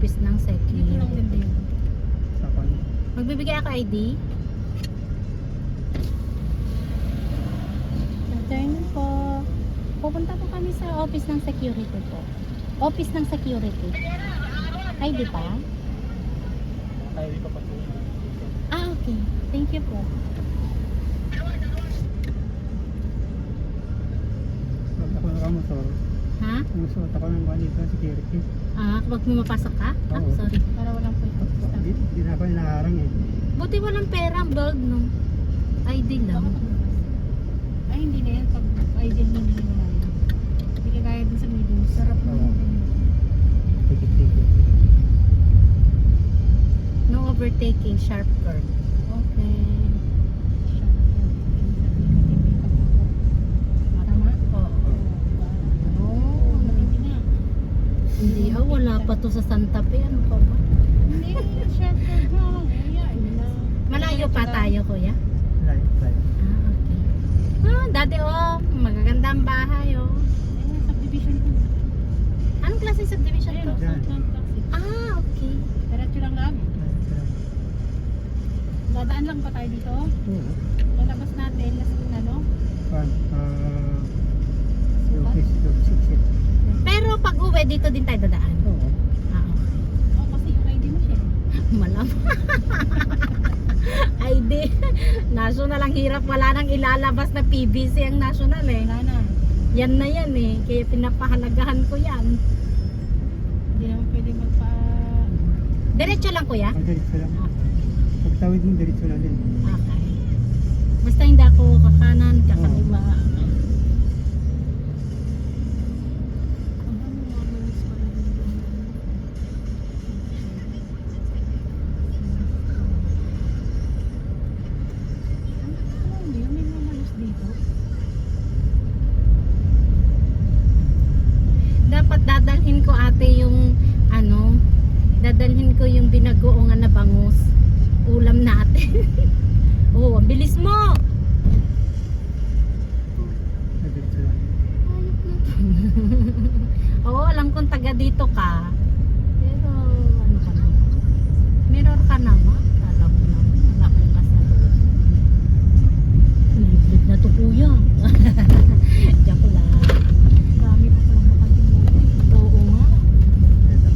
office ng Dito lang din security. din. Sa pan. Magbibigay ako ID? Attorney po. Pupunta po kami sa office ng security po. Office ng security. ID pa? Highway pa pa po. Ah, okay. Thank you po. Ako nakamotor. Ha? Nasuot ako ng kanito security. Ah, wag mo mapasok ka? Ah, Oo. sorry. Para walang pulpot. Di na ako inaharang eh. Buti walang pera, bag, no? ID lang. Ay, hindi na yan. Pag ID hindi na yan. Hindi ka kaya din sa middle. Sarap Oo. naman. Tikit-tikit. No overtaking, sharp curve. Okay. Tama? Oo. Oo, hindi na. Hindi, wala pa to sa Santa Fe. Ano pa ba? Hindi, sharp curve na. Ayan, na. Malayo pa tayo, kuya? Light, light. Ah, okay. Ah, dati magaganda ang bahay, Ayun, subdivision ko. Anong klase subdivision Ayun, to? Southland Classic. Ah, okay. Diretso lang lang. Light, light. Dadaan lang pa tayo dito. Oo. Lalabas natin. Ano? Pan. Yung 6 Pero pag uwi, dito din tayo dadaan. Oo. Ah, okay. Oo, kasi yung ID mo siya. Malam. ID. National ang hirap. Wala nang ilalabas na PVC ang national eh. Wala na. Yan na yan eh. Kaya pinapahalagahan ko yan. Hindi naman pwede magpa... Diretso lang kuya? Ang diretso lang. Okay. Pagtawid mo, diretso lang din. Okay. Basta hindi ako kakanan, kakaliwa. Okay. Dapat dadalhin ko ate yung dadalhin ko yung binagoongan na bangus. Ulam natin. Oh, ang bilis mo. Diretso lang. Ayok na to. Oo, alam kong taga dito ka. Pero ano ka na? Mirror ka na ba? Alam ko na. Wala kong kasaluan. Nilipid na to kuya. Diyak lang. Dami pa palang makanting buhay. Oo nga.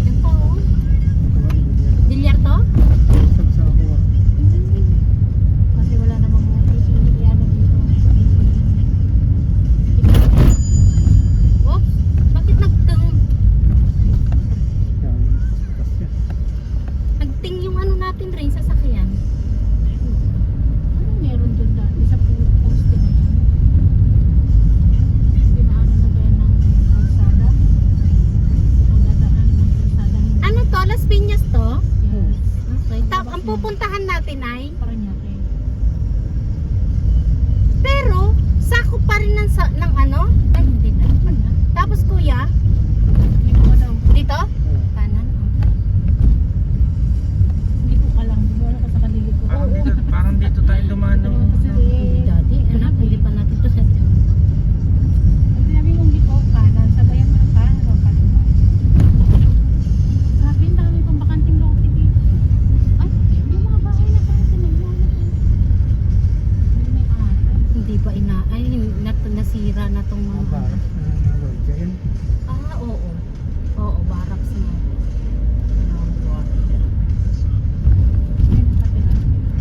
Yan pa oh. Bilyar to? Sama-sama ko. Kasi wala namang ano dito. Oops. Bakit nagting yung ano natin rin sa sakyan? Ano meron doon dati sa poste na yan? Pinaano na ba yan ng kalsada? O dadaan ng kalsada? Ano to? Las Piñas to? Yes. Okay. Ang pupuntahan natin ay Paranaque. pero sakop pa rin ng ano? Ay hindi na. Tapos kuya, Hindi ko daw. dito? Kanan. Okay. Hindi ko alam. Hindi ko alam kung sa kalilig ko. Parang dito tayo dumaan ng... Kasi Hindi dati. Anak, hindi pa natin to set. Pag sinabi mong dito, kanan, sabayan mo ng kanan o kaliwa. Grabe, ang dami pang bakanting lote dito. Ay, yung mga bahay na parang sinagyan na to. Hindi may ata. Hindi pa nasira na tong Ang mga. baras na mga lodya yan. Ah, oo. Oo, barracks na. Ay, nakatira.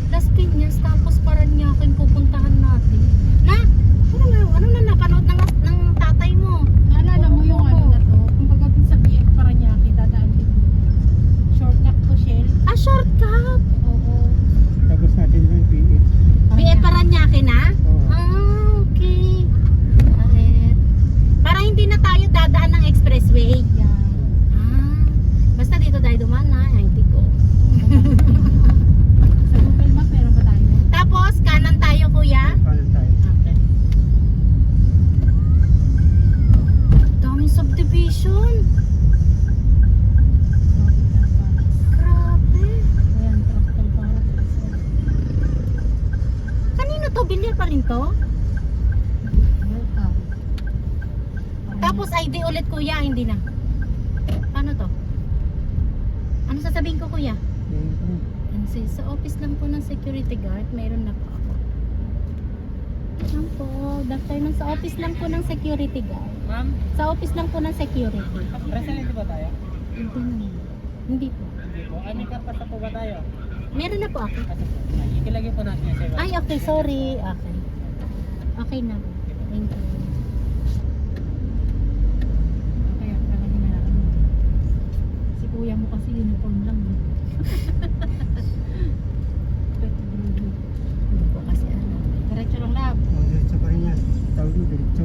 Las Piñas, tapos Paranaque yung pupuntahan natin. Na? Ano na napanood ng tatay mo? Naalala mo yung ano na to? Kung baga dun sa BF Paranaque, dadaan din. Shortcut to Shell. Ah, shortcut! Oo. Tapos natin yung PH. BE Paranaque na? Oo. Ah, okay. Alright. Para hindi na tayo dadaan ng expressway. Yan. Ah, basta dito tayo dumaan na. Ay, hindi ko. Sa Google Map, meron ba tayo? Tapos, kanan tayo kuya. Kanan tayo. Okay. Daming subdivision. Grabe. Ayan, tropical forest. Kanino to? Bilyar pa rin to? Welcome. Tapos ID ulit kuya, hindi na. Paano to? office lang po ng security guard, mayroon na po ako. Yan po, good afternoon. Sa office lang po ng security guard. Ma'am, Sa office lang po ng security. present ba tayo? Hindi naman. Hindi po. Hindi po. May karpata po ba tayo? Meron na po ako. Ikilagay po natin yung Ay, okay, sorry. Okay. Okay na. Thank you. Kaya talaga na ano. Si kuya mo kasi uniform lang. Eh. Hindi po kasi ano. Diretso lang lab. Diretso pa rin yan. Tawag mo, diretso.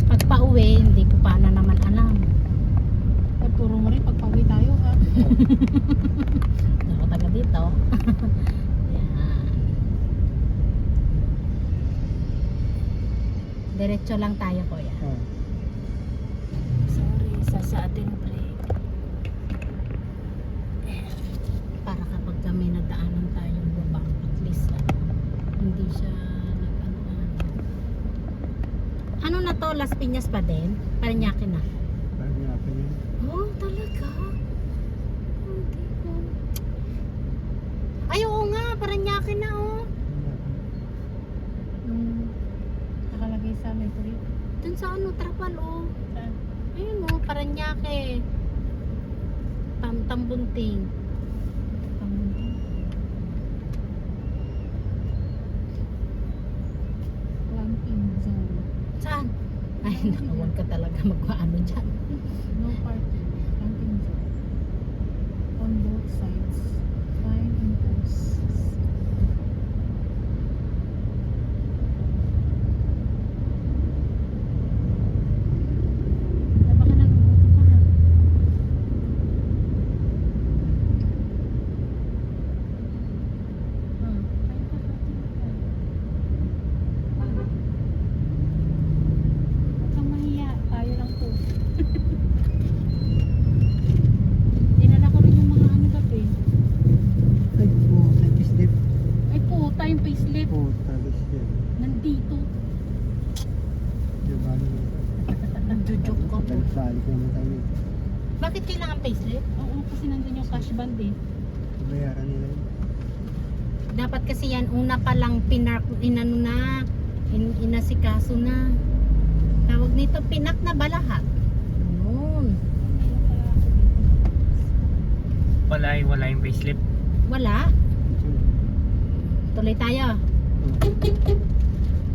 Pag pauwi, hindi ko pa na naman alam. Pagturo mo rin pag pauwi tayo ha. Hindi ako taga dito. Yan. Diretso lang tayo, kuya. Oh. Sorry, sa atin break. Para kapag kami nadaanan tayong baba, at least hindi siya ano na to, Las Piñas pa din? Parañaque na. Parang yapin yun. Oh, talaga? Hindi ko. Ay, oo nga, Parañaque na oh. Nakalagay sa Mercury. Dun sa ano, Trapal oh. Saan? Ayun oh, Parañaque. Tambunting. Camping zone. Saan? Ay, naku, huwag ka talaga magpaano dyan. No parking. Camping zone. On both sides. Fine imposed. Baka nagugutom ka na. Kain ka, kain ka. Huwag kang mahiya. Tayo lang po. Dinala ko rin yung mga ano gabi. Ay po, tapos dip. Ay puta, yung payslip. Po, tapos dip. Nandito. Diba? Nagjo-joke ko. Balik naman tayo. Bakit kailangan payslip? Oo, kasi nandun yung cash band eh. Bayaran nila yun. Dapat kasi yan, una pa lang inano na, inasikaso na. Tawag nito, pinak na ba lahat? Yun. Meron pala ako dito. Wala yung payslip. Wala. Tuloy tayo.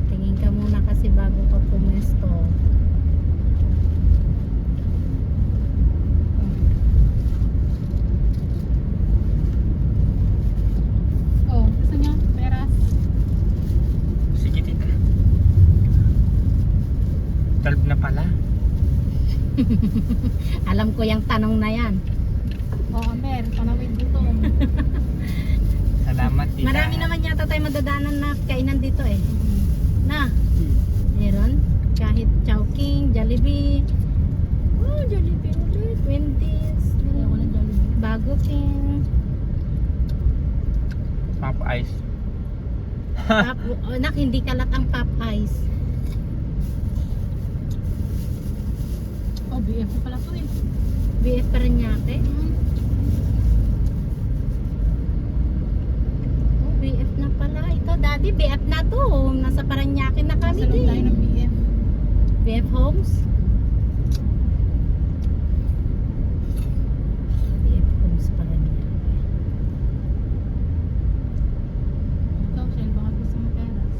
Tingin ka muna kasi bago ka pumesto. Oh, gusto nyo? Peras. Sige, tita. 12 na pala. Alam ko yung tanong na yan. Oh, Amer, panawid gutom. Salamat, tita. Marami naman yata tayo madadaanan na kainan dito eh. Na, meron. Kahit Chowking, Jollibee. Oh, Jollibee ulit. Wendy's. Ayoko ng Jollibee. Bago King. Pop ice. Pop, oh, nak, hindi kalat ang Popeyes. Oh, BF pala to eh. BF Parañaque. Oh, BF na pala. Ito, daddy, BF na to. Nasa Parañaque na kami Nasa loob tayo din. ng BF. BF Homes. BF Homes Parañaque. Ikaw, Shell, baka gusto mo peras.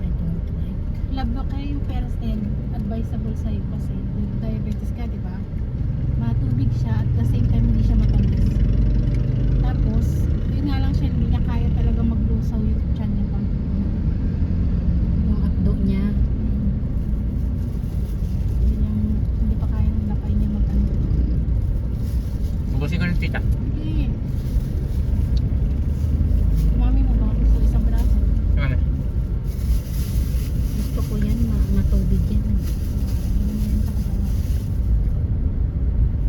I don't like. Love ba kayo yung peras din? Advisable sa'yo kasi diabetes ka, di ba? Matubig siya at the same time hindi siya matamis. Tapos, yun nga lang siya, hindi niya kaya talaga maglusaw yung tiyan niya pa. Yung atdo niya. Yun yung hindi pa kaya ng lapay niya magano. Ubusin ko ng tita. Hindi. Mami mo ba gusto isang braso? Ano? Gusto ko yan, matubig yan.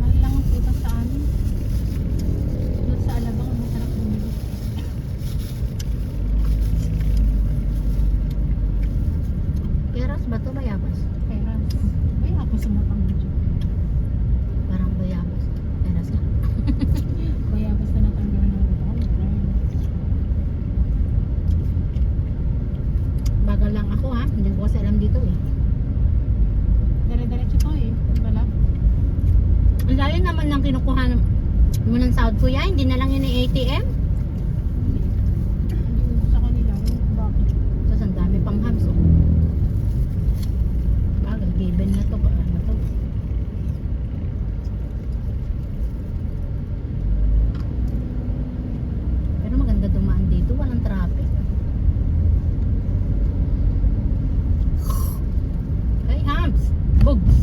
Mahal lang ang putas sa amin. Doon sa Alabang, masarap bumili. Keras ba to bayabas? Peras. Ay, ako sa matang medyo. ako ha. Hindi ko kasi alam dito eh. Dire-diretso to eh. Wala. Ang layo naman ng kinukuha mo ng sahod kuya. Hindi na lang yun yung ATM. Hindi ko sa kanila. Bakit? Tapos ang dami pang hubs oh. Bagay, given na to. Ano to? Pero maganda dumaan dito. Walang traffic. Hey, hubs! Bugs!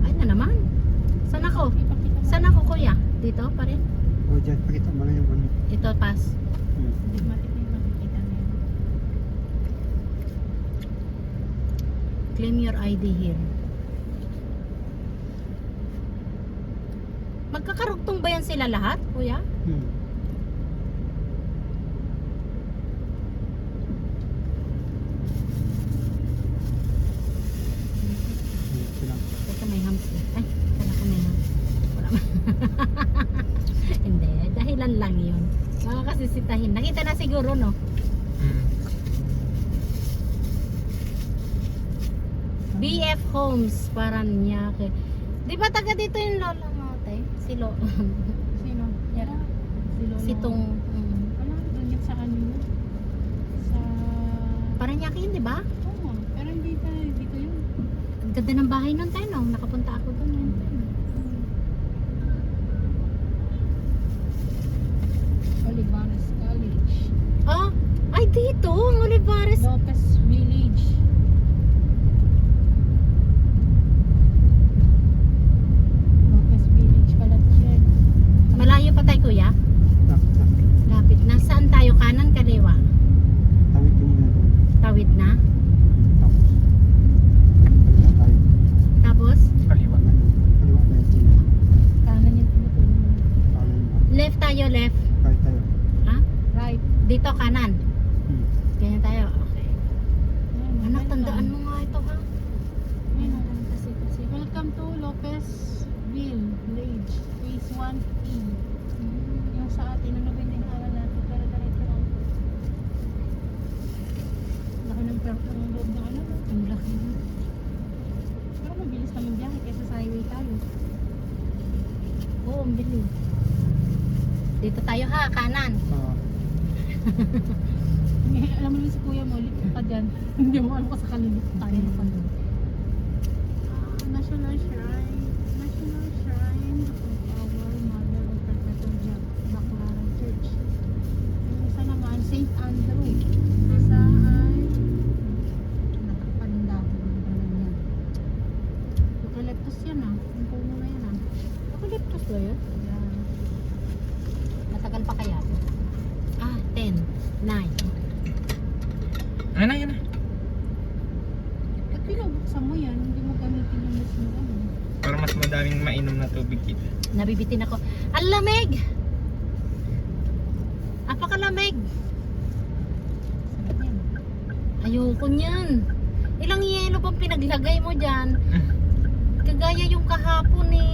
Ay na naman. Saan ako? Ipakita mo. Saan ako kuya? Dito pa rin? O dyan, pakita mo na yung ano. Ito pass. Hindi makikita na yun. Claim your ID here. Magkakarugtong ba yan sila lahat, kuya? Ito lang. Teka, may hams eh. Ay, kala ko may hams. Wala ba? Hindi, dahilan lang yun. Mga kasisitahin. Nakita na siguro, no? Mm. BF Homes, Paranaque. Di ba taga dito yung lola mo, te? Si Lo. Sino? Yara. Si Lolo. Si Tong. Wala, doon yan sa ano yun. Sa... Paranaque yun, di ba? Oo, pero hindi dito yun. Ang ganda ng bahay nun tayo, no? Nakapunta ako doon. Olivares College. Oh, ay dito, ang Olivares. Lopez Village. Lopez Village pala to yan. Malayo pa tayo, kuya? Lapit na. Lapit. Nasaan tayo? Kanan, kaliwa? Tawid yung muna doon. Tawid na. Tapos. Kaliwa tayo. Tapos, Kaliwa. Kaliwa tayo. Kanan yung tinutulong mo. Kanan ba? left tayo, left. Kahit tayo. Ha? Right. Dito, kanan. Ganyan tayo. Okay. Ayan, Anak, welcome. tandaan mo nga ito, ha? Ayan, kasi. Welcome to Lopez Village. Phase 1E. Yung sa atin, ano ba yung dinaaral natin? Pero diretso lang. Laki ng loob ng ano. Ang laki mo. Pero mabilis naman biyahe kaysa sa highway tayo. Oo, ang bilis. Dito tayo, ha? Kanan. Alam mo naman si kuya mo, lipat ka dyan. Hindi mo alam ko sa kalulip tayo na pa doon. National Shrine. National Shrine of our Mother of Perpetual Baclaran Church. Yung isa naman, St. Andrew. Isa ay nakapandapo naman yan. Eucalyptus yan ah. Yung puno na yan ah. Eucalyptus ba yun? Yan. Matagal pa kaya? 10, 9. Ayun na, yun na. At pinabuksan mo yan, hindi mo gamitin yung mismo ano. Para mas madaming mainom na tubig dito. Nabibitin ako. Ang lamig! Apakalamig! Sarap yan. Ayoko niyan. Ilang yelo bang pinaglagay mo dyan? Kagaya yung kahapon ni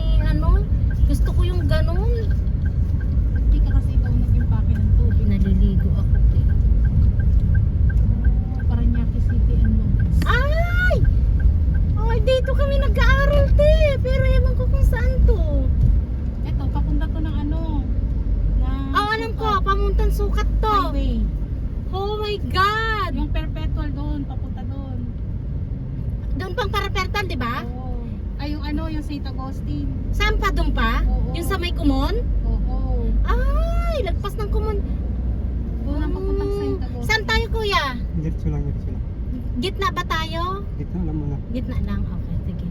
gusto ko yung ganun. Hindi ka kasi ikaw nag-impake ng tubig. Naliligo ako. Paranaque City and Lopez. Ay! Ay, dito kami nag-aaral, te. Pero ewan ko kung saan to. Eto, papunta to ng ano? Alam ko, pamuntang sukat to. Highway. Oh my God! Yung perpetual doon, papunta doon. Doon pang parapertal, di ba? Oo. Ay, yung yung St. Augustine. Saan pa doon pa? Oo. Yung sa may kumon? Oo. Ay, lagpas ng kumon. Doon ang papuntang St. Augustine. Saan tayo, kuya? Diretso lang, diretso lang. Gitna ba tayo? Gitna lang muna. Gitna lang. Okay, sige.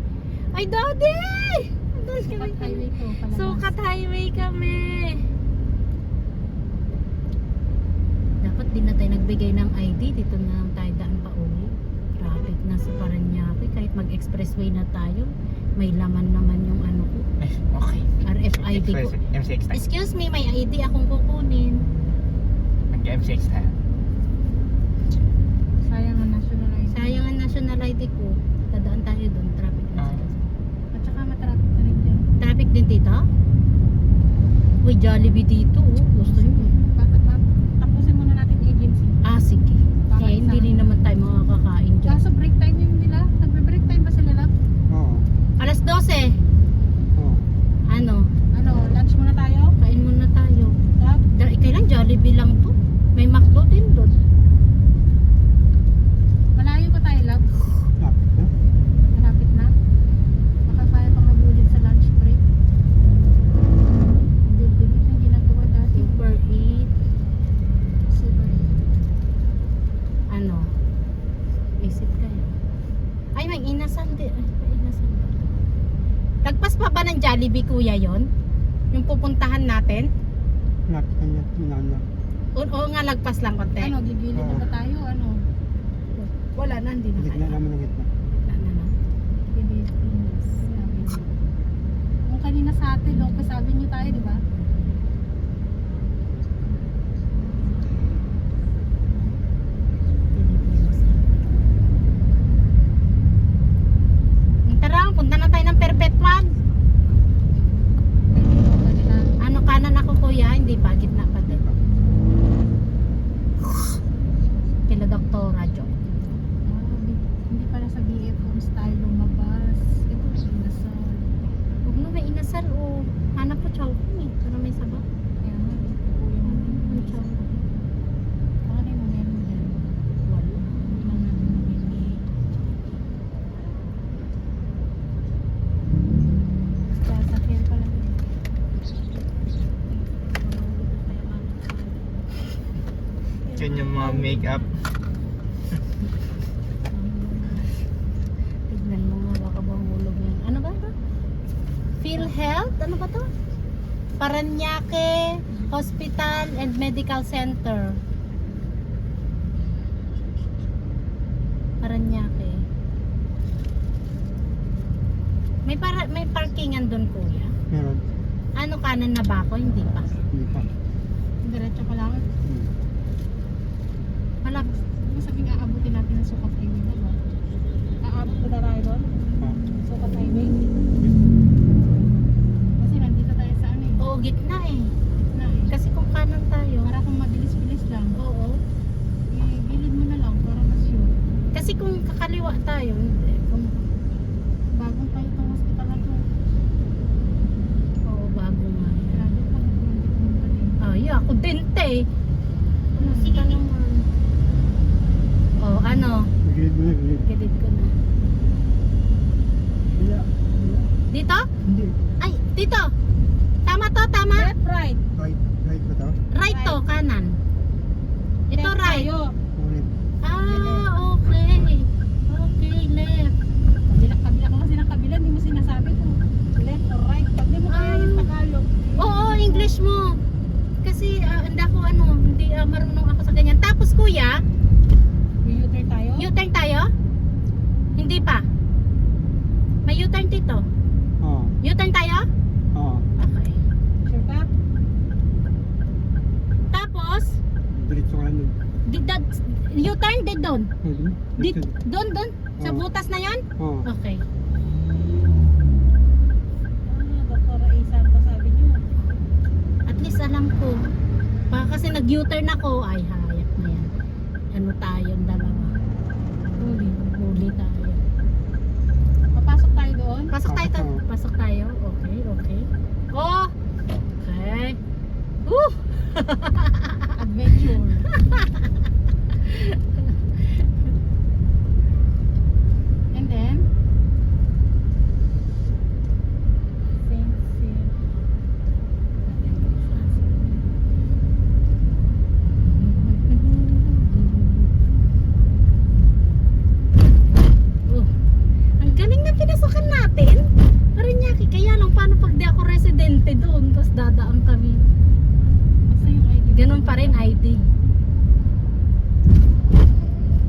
Ay, daddy! Doon Sukat kami. highway to, palabas. Sukat highway kami. Dapat din na tayo nagbigay ng ID. Dito na lang tayo daan pa uwi. Traffic na sa Paranaque. Kahit mag-expressway na tayo, may laman naman yung ko. Okay. RFID ko. MCX tayo. Excuse me, may ID akong kukunin. Nag-MCX tayo. Sayang ang national ID. Sayang ang national ID ko. Tadaan tayo doon. Traffic na sila. At saka matraffic na rin dyan. Traffic din dito? Uy, Jollibee dito. Oh. Gusto nyo. Tapusin muna natin yung agency. Inasal di. Inasal ba? Lagpas pa ba ng Jollibee kuya yon? Yung pupuntahan natin? Lapit ka niya. Minana. Oo nga, lagpas lang konti. Ano, gigilid na ba tayo? Ano? Wala na, hindi na Gitna kaya. naman ng gitna. Wala na, no? Pilipinas. Sabi niyo. Kung kanina sa atin, Lopez Avenue tayo, di ba? Pilipinas. Tara, punta na tayo ng Perpetual. Ano, kanan ako kuya? Hindi pa, gitna pa din. Kila Doktora Jo. Hindi pala sa BF Homes tayo lumabas. Ito sa Inasal. Huwag mo may inasal o hanap ko chowking eh. Para may sabaw. Kaya nga, kuya natin. Ang chowking. Baka na yung meron dyan. Wala. Hindi lang natin mabili. Sasakyan pala. Yun yung mga make-up. Tignan mo nga baka mahulog yan. Ano ba ito? PhilHealth? Ano ba to? Paranaque Hospital and Medical Center. Paranaque. May parkingan doon kuya. Meron. Ano, kanan na ba ako? Hindi pa. Hindi pa. Diretso pa lang. Wala. Ano sabing aabutin natin ng Sukat Highway na ba? Aabot ba tayo doon? Ah. Sukat Highway? Kasi nandito tayo sa ano eh. Oo, gitna eh. Na eh. Kasi kung kanan tayo. Para kung mabilis-bilis lang. Oo. Gilid mo na lang para mas sure. Kasi kung kakaliwa tayo, hindi. Kung, Bagong tayo itong hospital na to. oo, bago nga. Grabe pa kung hindi pumunta din. Ay, ako dente. Sige naman. Oh, ano? Gilid mo na, gilid. Gilid ko na. Wala. Dito? Hindi. Ay, dito. Tama to, tama? Left, right. Right. Right ba to? Right to, kanan. Ito Left right. tayo. Ulit. Ah, okay. Okay, left. Kabila ko kasi ng kabila, hindi mo sinasabi kung left or right. Pag di mo kaya yung Tagalog. Oo, English mo. Kasi hindi ako hindi marunong ako sa ganyan. Tapos kuya, Yung U-turn tayo? U-turn tayo? Hindi pa. May U-turn dito. Oo. U-turn tayo? Oo. Okay. Sure ka? Tapos, Diretso ka lang dun. U-turn din doon. Pwede? Doon. Sa Oo. butas na yan? Oo. Okay. Dr. A. Santos sabi niyo. At least alam ko. Baka kasi nag-U-turn ako. Ay, hayak na yan. Ano tayong dalawa? Huli tayo. Papasok tayo doon? Pasok tayo. Pasok. Pasok tayo. Okay, okay. Oh! Okay. Adventure. And then? Saint Cyr. Oh. Ang galing na pinasukan natin. Paranaque. Kaya lang, paano pag di ako residente doon? Tapos dadaan kami. Basta yung ID. Ganun pa rin ID.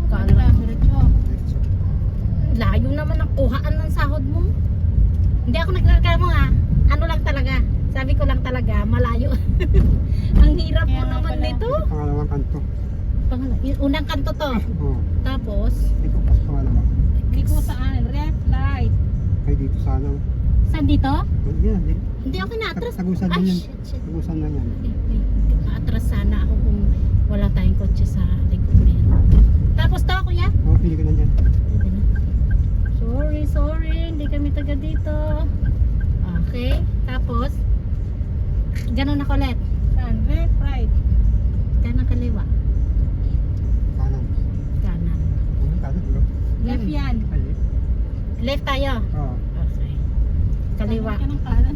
Kala Kala, diretso. Diretso. layo naman ang kuhaan ng sahod mo. Hindi ako nagreklamo ha. Ano lang talaga. Sabi ko lang talaga, malayo. Ang hirap mo Kaya nga naman pala. nito. Pangalawang kanto. Unang kanto to. Oo. Tapos, Ito pas pangalawa. Hindi ko saan. Left, right. Ay dito sa ano. saan dito? Yan. Hindi ako na-atras. Tagusan Ay, din yan. shit. Tagusan na yan. Atras sana ako kung wala tayong kotse sa likod na yan. Tapos to, kuya. Oo, pili ka na dyan. Sorry. Hindi kami taga dito. Okay. Tapos, ganun ako ulit. Saan? Left, right. Kanan kaliwa. Kanan. Kanan. Unang kanan, di ba? Left yan. Ay, Left tayo. oo. Okay. Kaliwa. Kanan ka ng kanan.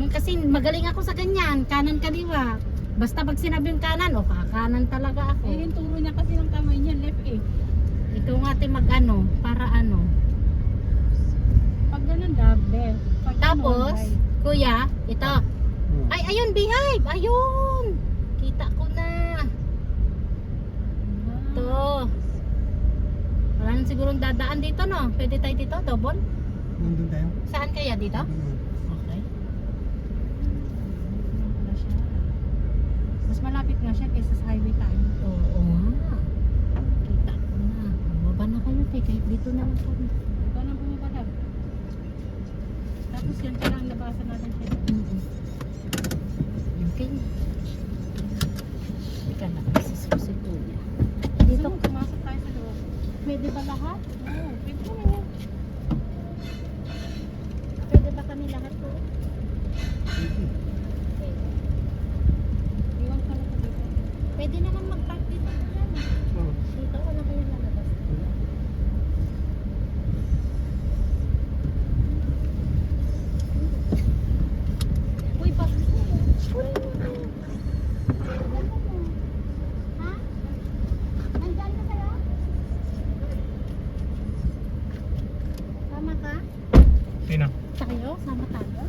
Kasi magaling ako sa ganyan. Kanan kaliwa. Basta pag sinabi yung kanan, o kakanan talaga ako. Eh, yung turo niya kasi ng kamay niya, left eh. Ikaw nga ate mag-ano, para ano. Pag ganun, double. Pag Tapos, ano, right. kuya, ito. Oo. Ay, ayun, beehive! Ayun! Kita ko na. Ito. Wala na sigurong dadaan dito, no? Pwede tayo dito, double? Nandun tayo. Saan kaya dito? Nandun. Okay. Ganun pala siya. Mas malapit nga siya kaysa sa highway tayo. Oo nga. Kita ko na. Baba na kayo, te. Kahit dito na lang kami. Ikaw na bumabalag. Tapos yan pala ang labasan natin siya. Okay. Ika na, si kuya. Dito, Dito, pumasok tayo sa loob. pwede ba lahat? Oo, pwede naman yan. Pwede ba kami lahat po? Iwan ka lang dito. Pwede naman mag-park dito. Yan. Oo. Dito, wala kayo lalabas. Uy, bakit mo? Uy, ha? Nandyan na kayo? Sama ka? Sino? Tayo? Sama tayo?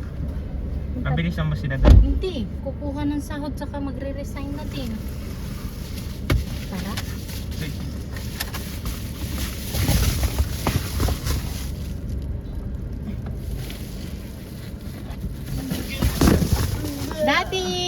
Mabilis ang masinadal. Hindi. Kukuha ng sahod saka magre-resign na din. Tara. Daddy!